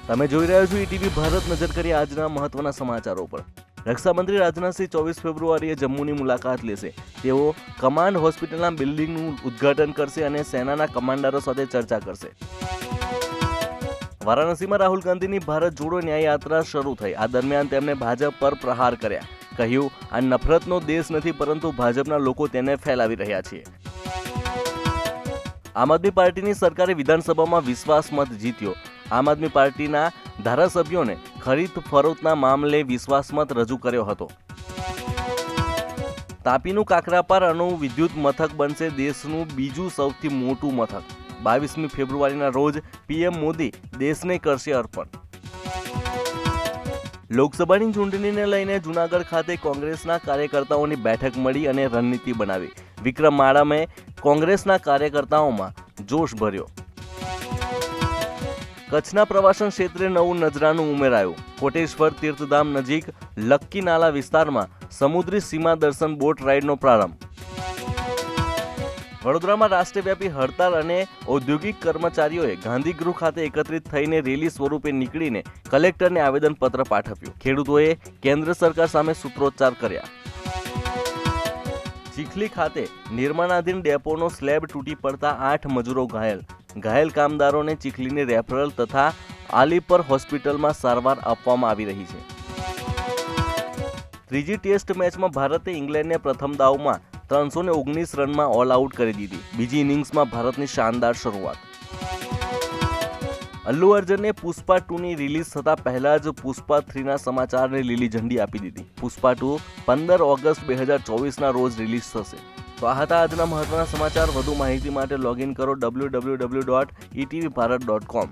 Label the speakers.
Speaker 1: તમે જોઈ રહ્યા છો ઈટીવી ભારત. નજર કરીએ આજના મહત્વના સમાચારો પર. રક્ષામંત્રી રાજનાથસિંહ 24 ફેબ્રુઆરીએ જમ્મુની મુલાકાત લેશે. તેઓ કમાન્ડ હોસ્પિટલના બિલ્ડિંગનું ઉદ્ઘાટન કરશે અને સેનાના કમાન્ડરો સાથે ચર્ચા કરશે. વારાણસીમાં રાહુલ ગાંધીની ભારત જોડો ન્યાય યાત્રા શરૂ થઈ. આ દરમિયાન તેમણે ભાજપ પર પ્રહાર કર્યા. કહ્યું, આ નફરતનો દેશ નથી, પરંતુ ભાજપના લોકો તેને ફેલાવી રહ્યા છે. આમ આદમી પાર્ટીની સરકારે વિધાનસભામાં વિશ્વાસ મત જીત્યો. આમ આદમી પાર્ટીના ધારાસભ્યોને ખરીદ ફરોખના મામલે વિશ્વાસ મત રજૂ કર્યો હતો. તાપીનું કાકરાપાર અણુ વિદ્યુત મથક બનશે દેશનું બીજું સૌથી મોટું મથક. 22મી ફેબ્રુઆરીના રોજ પીએમ મોદી દેશને કરશે અર્પણ. લોકસભાની ચૂંટણીને લઈને જૂનાગઢ ખાતે કોંગ્રેસના કાર્યકર્તાઓની બેઠક મળી અને રણનીતિ બનાવી. વિક્રમ માળામે કોંગ્રેસના કાર્યકર્તાઓમાં જોશ ભર્યો. કચ્છના પ્રવાસન ક્ષેત્રે નવું નજરાનું ઉમેરાયું. કોટેશ્વર તીર્થધામ નજીક લક્કી નાલા વિસ્તારમાં સમુદ્રી સીમા દર્શન બોટ રાઇડનો પ્રારંભ. વડોદરામાં રાષ્ટ્રવ્યાપી હડતાલ અને ઔદ્યોગિક કર્મચારીઓએ ગાંધીગૃહ ખાતે એકત્રિત થઈને રેલી સ્વરૂપે નીકળીને કલેક્ટરને આવેદનપત્ર પાઠવ્યું. ખેડૂતોએ કેન્દ્ર સરકાર સામે સૂત્રોચ્ચાર કર્યા. ચીખલી ખાતે નિર્માણાધીન ડેપોનો સ્લેબ તૂટી પડતા 8 મજૂરો ઘાયલ. ઘાયલ કામદારોને ચીખલીની રેફરલ તથા આલીપર હોસ્પિટલમાં સારવાર આપવામાં આવી રહી છે. ત્રીજી ટેસ્ટ મેચમાં ભારતે ઇંગ્લેન્ડને પ્રથમ દાવમાં 319 રનમાં ઓલ આઉટ કરી દીધી. બીજી ઇનિંગ્સમાં ભારતની શાનદાર શરૂઆત. અલ્લુ અર્જુને પુષ્પા 2ની રિલીઝ થતા પહેલા જ પુષ્પા 3ના સમાચારને લીલી ઝંડી આપી દીધી. પુષ્પા 2 15 ઓગસ્ટ 2024ના રોજ રિલીઝ થશે. તો આ હતા આજના મહત્વના સમાચાર. વધુ માહિતી માટે લોગિન કરો www.etvbharat.com.